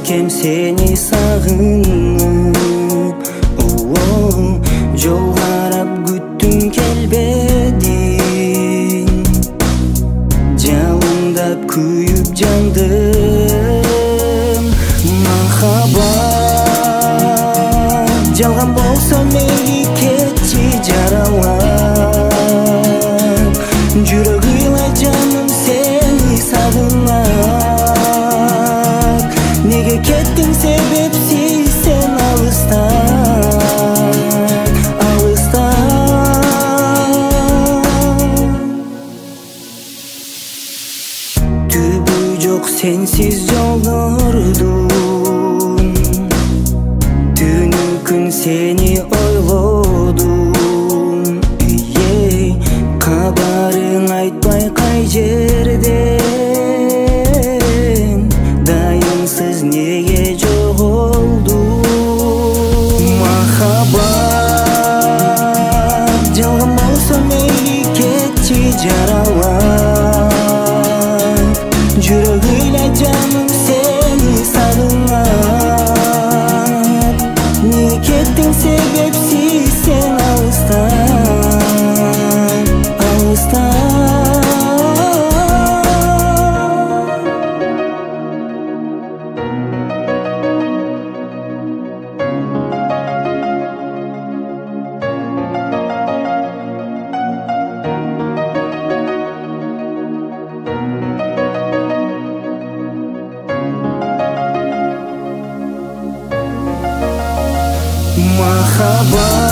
элкем сени сагынып, жол карап күттүм келбедиң. Жалындап күйүп жандым, махаббат жалган болсо мейли кетчи жаралап. Жүрөгүмө жаным сени сагынат, неге кеттиң себепсиз сен алыстан, алыстан. Түбү жок сенсиз жолдордун, түнү күн сени ойлодум. Кабарың айтпай кай жерден, дайымсыз неге жоголдум. Махаббат жалган болсо мейли кетчи жаралап. Жүрөгүмө жаным сени сагынат, неге кеттиң себепсиз сен алыстан, алыстан. Махаббат